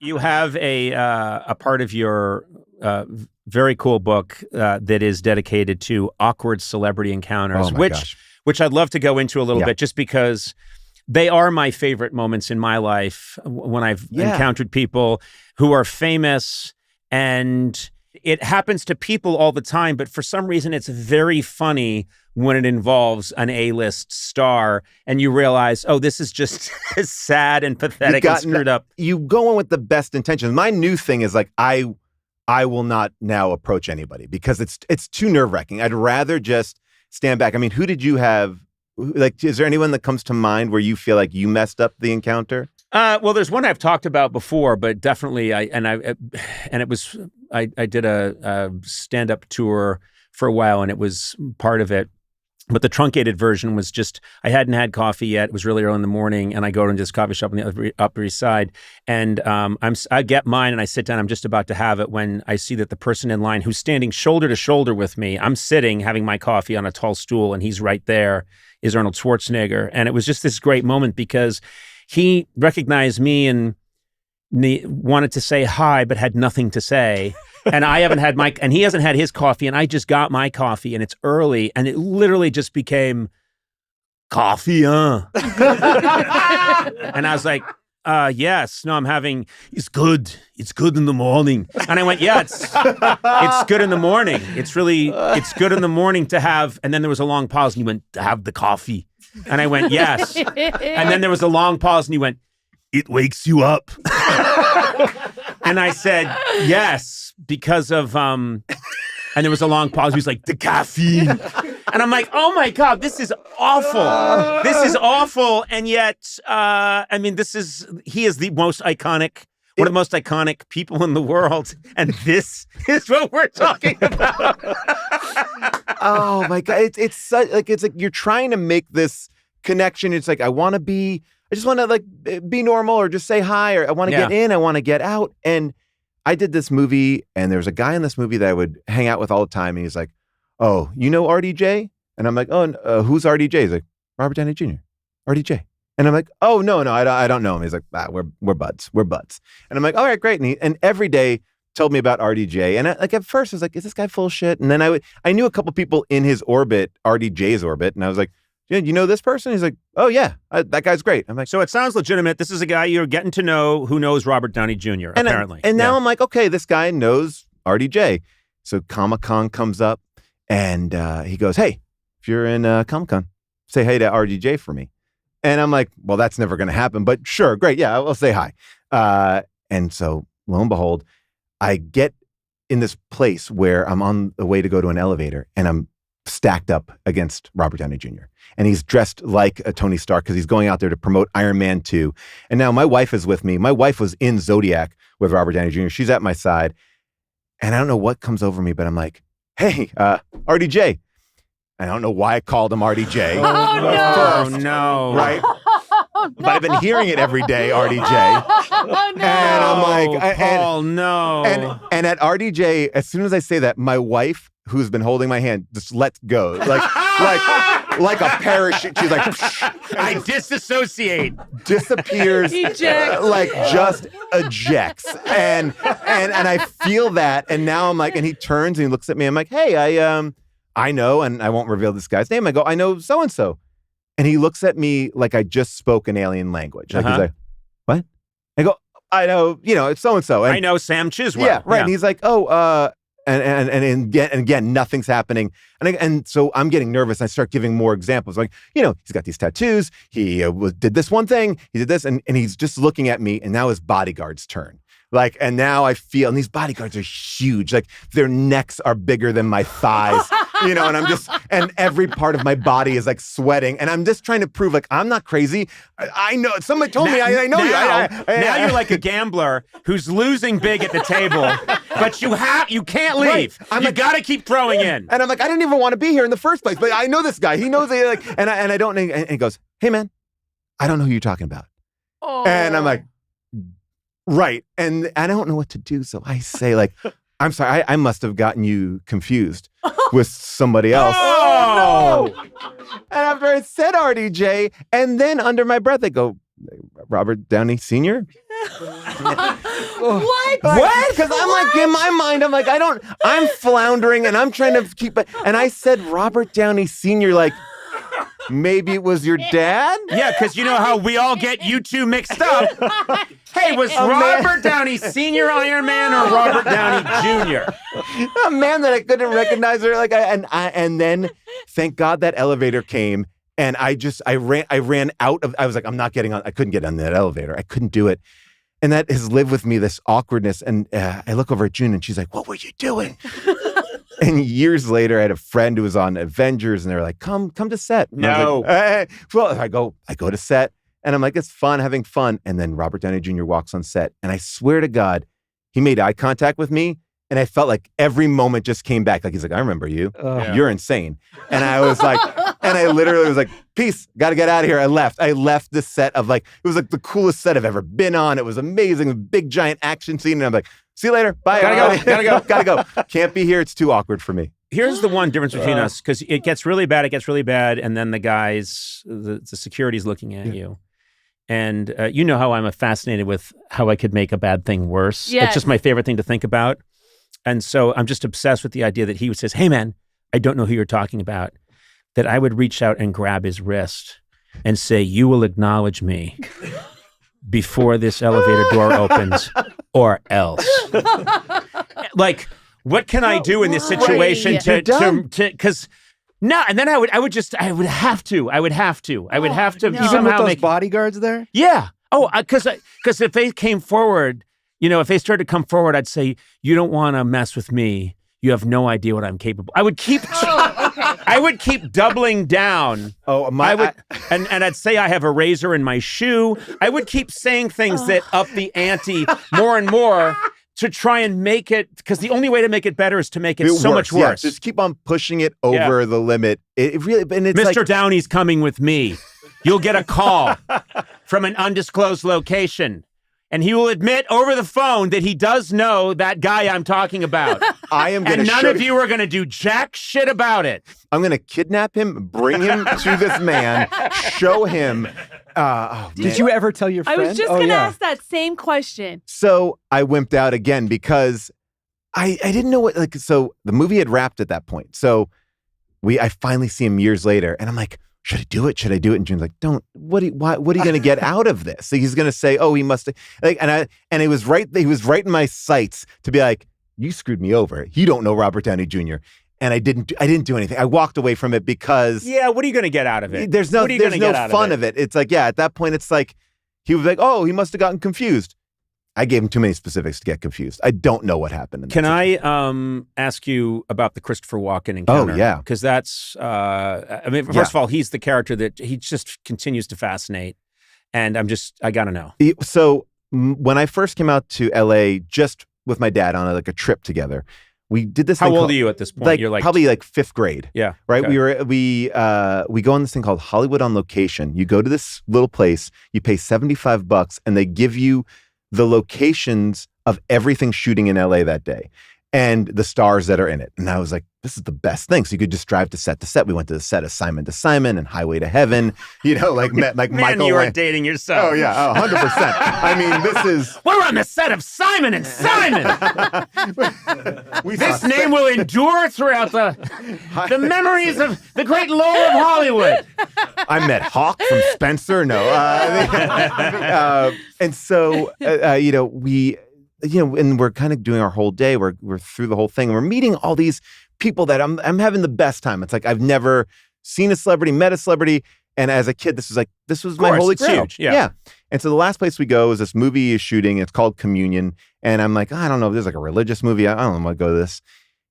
You have a part of your very cool book that is dedicated to awkward celebrity encounters, which I'd love to go into a little bit, just because they are my favorite moments in my life when I've encountered people who are famous, and it happens to people all the time, but for some reason it's very funny when it involves an A-list star and you realize, oh, this is just sad and pathetic and screwed up. You go in with the best intentions. My new thing is like, I will not now approach anybody because it's too nerve-wracking. I'd rather just stand back. I mean, who did you have? Like, is there anyone that comes to mind where you feel like you messed up the encounter? Well, there's one I've talked about before, but definitely I did a stand-up tour for a while, and it was part of it. But the truncated version was just, I hadn't had coffee yet. It was really early in the morning, and I go to this coffee shop on the Upper East Side, and I get mine, and I sit down. I'm just about to have it when I see that the person in line who's standing shoulder to shoulder with me, I'm sitting having my coffee on a tall stool, and he's right there, is Arnold Schwarzenegger. And it was just this great moment because he recognized me and wanted to say hi, but had nothing to say. And I haven't had and he hasn't had his coffee, and I just got my coffee, and it's early, and it literally just became coffee, And I was like, yes, no, I'm having, it's good in the morning. And I went, yeah, it's good in the morning. It's good in the morning to have, and then there was a long pause, and he went, to have the coffee. And I went, yes. And then there was a long pause, and he went, it wakes you up. And I said, yes, because of, and there was a long pause. He was like, the caffeine. And I'm like, oh my God, this is awful. This is awful. And yet, I mean, he is the most iconic, one of the most iconic people in the world. And this is what we're talking about. Oh my God. It's like you're trying to make this connection. It's like, I just want to like be normal or just say hi, or I want to get in, I want to get out. And I did this movie, and there was a guy in this movie that I would hang out with all the time. And he's like, oh, you know RDJ? And I'm like, oh, who's RDJ? He's like, Robert Downey Jr., RDJ. And I'm like, oh, no, I don't know him. He's like, we're buds. And I'm like, all right, great. And every day told me about RDJ. And at first I was like, is this guy full of shit? And then I knew a couple people in his orbit, RDJ's orbit. And I was like, you know this person? He's like, oh, yeah, that guy's great. I'm like, so it sounds legitimate. This is a guy you're getting to know who knows Robert Downey Jr., apparently. And now I'm like, okay, this guy knows RDJ. So Comic-Con comes up, and he goes, hey, if you're in Comic-Con, say hey to RDJ for me. And I'm like, well, that's never going to happen, but sure, great. Yeah, I'll say hi. And so lo and behold, I get in this place where I'm on the way to go to an elevator, and I'm stacked up against Robert Downey Jr. And he's dressed like a Tony Stark because he's going out there to promote Iron Man 2. And now my wife is with me. My wife was in Zodiac with Robert Downey Jr. She's at my side. And I don't know what comes over me, but I'm like, hey, RDJ. I don't know why I called him RDJ. Oh, no. Right? Oh, no. But I've been hearing it every day, RDJ. Oh, no. And I'm like, Paul, no. And at RDJ, as soon as I say that, my wife, who's been holding my hand, just lets go. Like a parachute. She's like, I disassociate. Disappears. Eject. Like just ejects. And I feel that. And now I'm like, and he turns and he looks at me. I'm like, hey, I know, and I won't reveal this guy's name. I go, I know so-and-so. And he looks at me like I just spoke an alien language. Like he's like, what? I go, I know, it's so-and-so. And I know Sam Chiswell. Yeah, right. Yeah. And he's like, oh, and again, nothing's happening. And so I'm getting nervous. I start giving more examples. Like, he's got these tattoos. He did this one thing. He did this. And he's just looking at me. And now his bodyguard's turn. Like, and now I feel, and these bodyguards are huge. Like, their necks are bigger than my thighs, and and every part of my body is like sweating. And I'm just trying to prove, like, I'm not crazy. I know, somebody told me, I know you. Now you're like a gambler who's losing big at the table, but you can't leave. Right. You got to keep throwing in. And I'm like, I didn't even want to be here in the first place, but I know this guy. He knows, and I don't, and he goes, hey, man, I don't know who you're talking about. Oh. And I'm like, right. And I don't know what to do. So I say, like, I'm sorry, I must have gotten you confused with somebody else. Oh, no. And after I said RDJ, and then under my breath, they go, Robert Downey Sr.? What? What? Because I'm like, in my mind, I'm floundering and I'm trying to keep it. And I said, Robert Downey Sr., like, maybe it was your dad? Yeah, because you know how we all get you two mixed up. Hey, was Robert Downey Sr. Iron Man or Robert Downey Jr.? A man that I couldn't recognize her. And then, thank God that elevator came. And I ran out of, I was like, I'm not getting on. I couldn't get on that elevator. I couldn't do it. And that has lived with me, this awkwardness. And I look over at June and she's like, what were you doing? And years later, I had a friend who was on Avengers and they were like, come to set. And No. I go to set and I'm like, it's fun, having fun. And then Robert Downey Jr. walks on set. And I swear to God, he made eye contact with me. And I felt like every moment just came back. Like, he's like, I remember you. You're insane. And I was like, and I literally was like, peace, got to get out of here. I left the set of like, it was like the coolest set I've ever been on. It was amazing. Big giant action scene. And I'm like, see you later. Bye. Gotta go. Can't be here. It's too awkward for me. Here's the one difference between us, because it gets really bad, and then the guys, the security's looking at you. And you know how I'm fascinated with how I could make a bad thing worse. Yes. It's just my favorite thing to think about. And so I'm just obsessed with the idea that he says, hey, man, I don't know who you're talking about, that I would reach out and grab his wrist and say, you will acknowledge me before this elevator door opens or else. Like, what can I do in this situation to because no, and then I would have to Even somehow with those make bodyguards there? Yeah. Oh, because if they came forward, if they started to come forward, I'd say, you don't want to mess with me. You have no idea what I'm capable. I would keep doubling down. And I'd say I have a razor in my shoe. I would keep saying things that up the ante more and more to try and make it, because the only way to make it better is to make it so much worse. Yeah, just keep on pushing it over the limit. It really, and it's Mr. like, Downey's coming with me. You'll get a call from an undisclosed location. And he will admit over the phone that he does know that guy I'm talking about. And none of you are going to do jack shit about it. I'm going to kidnap him, bring him to this man, show him. Did you ever tell your friend? I was just going to ask that same question. So I wimped out again because I didn't know what, so the movie had wrapped at that point. So I finally see him years later and I'm like, should I do it? Should I do it? And June's like, don't. What are you going to get out of this? So he's going to say, oh, he must have. And he was right. He was right in my sights to be like, you screwed me over. You don't know Robert Downey Jr. And I didn't do anything. I walked away from it because what are you going to get out of it? There's no fun of it. It's like, at that point, it's like he was like, oh, he must have gotten confused. I gave him too many specifics to get confused. I don't know what happened. Can I ask you about the Christopher Walken encounter? Oh, yeah. Because that's, first of all, he's the character that he just continues to fascinate. And I got to know. So when I first came out to LA, just with my dad on a trip together, we did this thing. How old are you at this point? You're probably fifth grade. Yeah. Right. Okay. We go on this thing called Hollywood on Location. You go to this little place, you pay $75 and they give you the locations of everything shooting in LA that day and the stars that are in it. And I was like, this is the best thing. So you could just drive to set. We went to the set of Simon to Simon and Highway to Heaven, met Man, Michael. you are dating yourself. Oh, yeah. 100%. I mean, this is. We're on the set of Simon and Simon. This name will endure throughout the memories of the great lore of Hollywood. I met Hawk from Spencer. No. And so, and we're kind of doing our whole day. We're through the whole thing. And we're meeting all these people that I'm having the best time. It's like I've never seen a celebrity, met a celebrity. And as a kid, this was my holy grail. Huge. Yeah. And so the last place we go is this movie is shooting. It's called Communion. And I'm like, I don't know if there's a religious movie. I don't know. I'm going to go to this.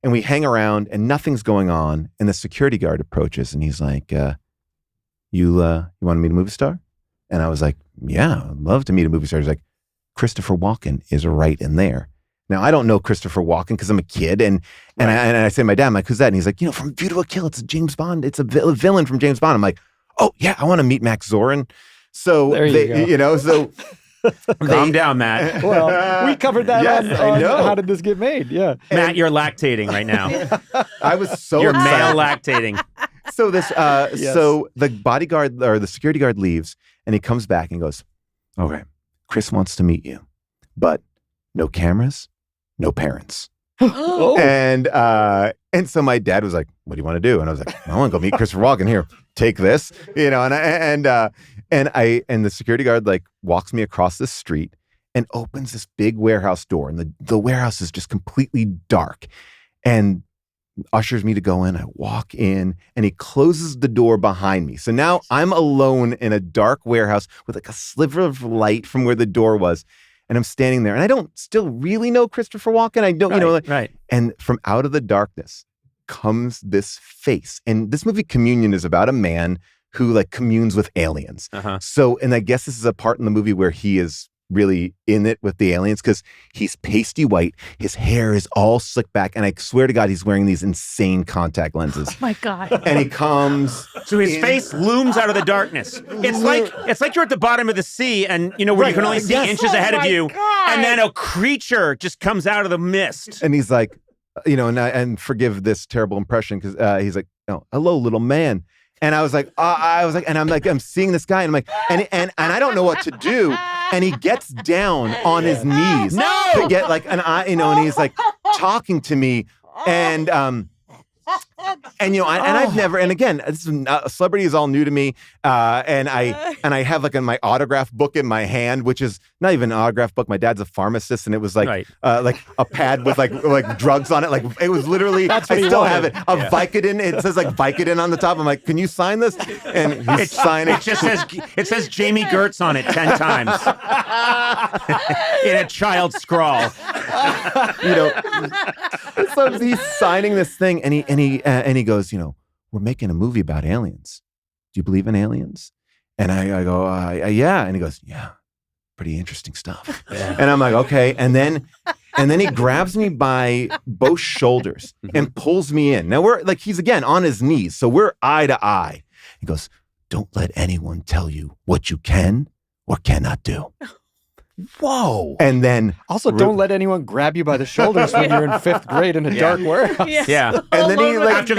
And we hang around and nothing's going on. And the security guard approaches and he's like, you want to meet a movie star? And I was like, yeah, I'd love to meet a movie star. He's like, Christopher Walken is right in there. Now, I don't know Christopher Walken because I'm a kid. And I say to my dad, I'm like, who's that? And he's like, from View to a Kill, it's a James Bond. It's a villain from James Bond. I'm like, oh, yeah, I want to meet Max Zorin. So, Calm down, Matt. Well, we covered that on How Did This Get Made? Yeah. Matt, you're lactating right now. I was so You're excited. male lactating. So so the bodyguard or the security guard leaves and he comes back and goes, okay, Chris wants to meet you, but no cameras, no parents. Oh. And so my dad was like, what do you want to do? And I was like, I want to go meet Christopher Walken. Here, take this, and the security guard like walks me across the street and opens this big warehouse door. And the warehouse is just completely dark and ushers me to go in. I walk in and he closes the door behind me. So now I'm alone in a dark warehouse with like a sliver of light from where the door was. And I'm standing there and I don't still really know Christopher Walken. I don't, Right. And from out of the darkness comes this face. And this movie Communion is about a man who like communes with aliens. Uh-huh. So, and I guess this is a part in the movie where he is really in it with the aliens because he's pasty white. His hair is all slicked back. And I swear to God, he's wearing these insane contact lenses. Oh my God. And he comes. So his face looms out of the darkness. It's like you're at the bottom of the sea and, where you can only see inches ahead of you. God. And then a creature just comes out of the mist. And he's like, and forgive this terrible impression because he's like, oh, hello, little man. And I was like, I'm seeing this guy and I'm like, and I don't know what to do. And he gets down on his knees to get like an eye, and he's like talking to me. And I've never, and again, this is celebrity is all new to me. And I have like my autograph book in my hand, which is not even an autograph book. My dad's a pharmacist, and it was like like a pad with like drugs on it. Like it was literally. I still have it. Vicodin. It says like Vicodin on the top. I'm like, can you sign this? And he's signing. It says Jamie Gertz on it 10 times in a child scrawl. So he's signing this thing, and he goes, we're making a movie about aliens. Do you believe in aliens? And I go, yeah. And he goes, yeah, pretty interesting stuff. Yeah. And I'm like, okay. And then he grabs me by both shoulders and pulls me in. Now we're like, he's again on his knees, so we're eye to eye. He goes, don't let anyone tell you what you can or cannot do. Whoa. And then also don't let anyone grab you by the shoulders when you're in 5th grade in a dark warehouse. Yeah. And then he after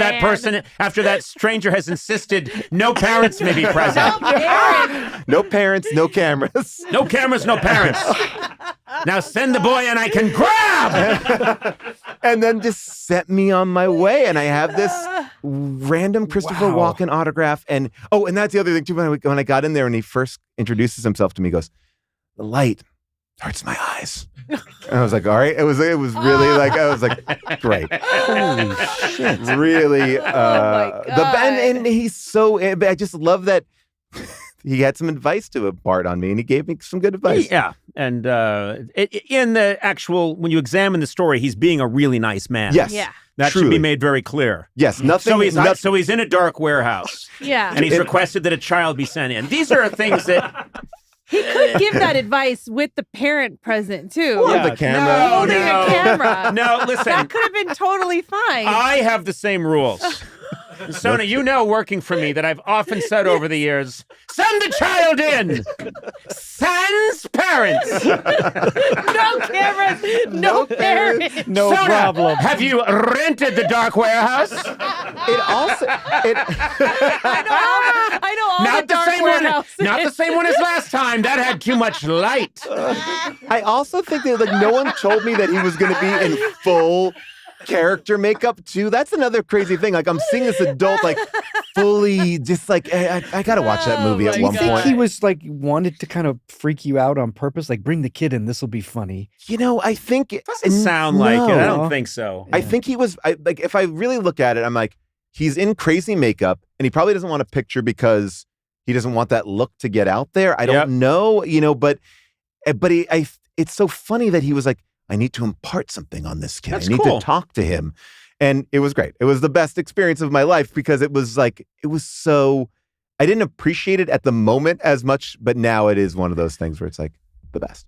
that stranger has insisted no parents may be present. No parents, no cameras. No cameras, no parents. Now send the boy and I can grab. And then just set me on my way. And I have this random Christopher Walken autograph. And that's the other thing too. When I got in there and he first introduces himself to me, he goes, the light hurts my eyes. And I was like, all right. It was really like, I was like, great. Holy shit. Really. And he's so, I just love that he had some advice to impart on me and he gave me some good advice. Yeah. And in the actual, when you examine the story, he's being a really nice man. Yes. Yeah. That should be made very clear. Yes. Nothing. So he's in a dark warehouse. Yeah. And he's requested that a child be sent in. These are things that... He could give that advice with the parent present, too. Or the camera. Holding a camera. No, listen. That could have been totally fine. I have the same rules. Sona, working for me that I've often said over the years, send the child in. Sans parents. No cameras, no parents. No Sona, problem. Have you rented the dark warehouse? I know all Not the the dark same one. warehouses. Not the same one as last time. That had too much light. I also think that like no one told me that he was going to be in full character makeup too. That's another crazy thing. Like I'm seeing this adult like fully just like I gotta watch that movie at one I think point. he was like wanted to kind of freak you out on purpose, like bring the kid in, this will be funny. I think it Doesn't sound like it. I don't think so. I think he was like if I really look at it, I'm like he's in crazy makeup and he probably doesn't want a picture because he doesn't want that look to get out there. I don't know, but it's so funny that he was like, I need to impart something on this kid. That's I need cool. to talk to him. And it was great. It was the best experience of my life because it was so, I didn't appreciate it at the moment as much, but now it is one of those things where it's like the best.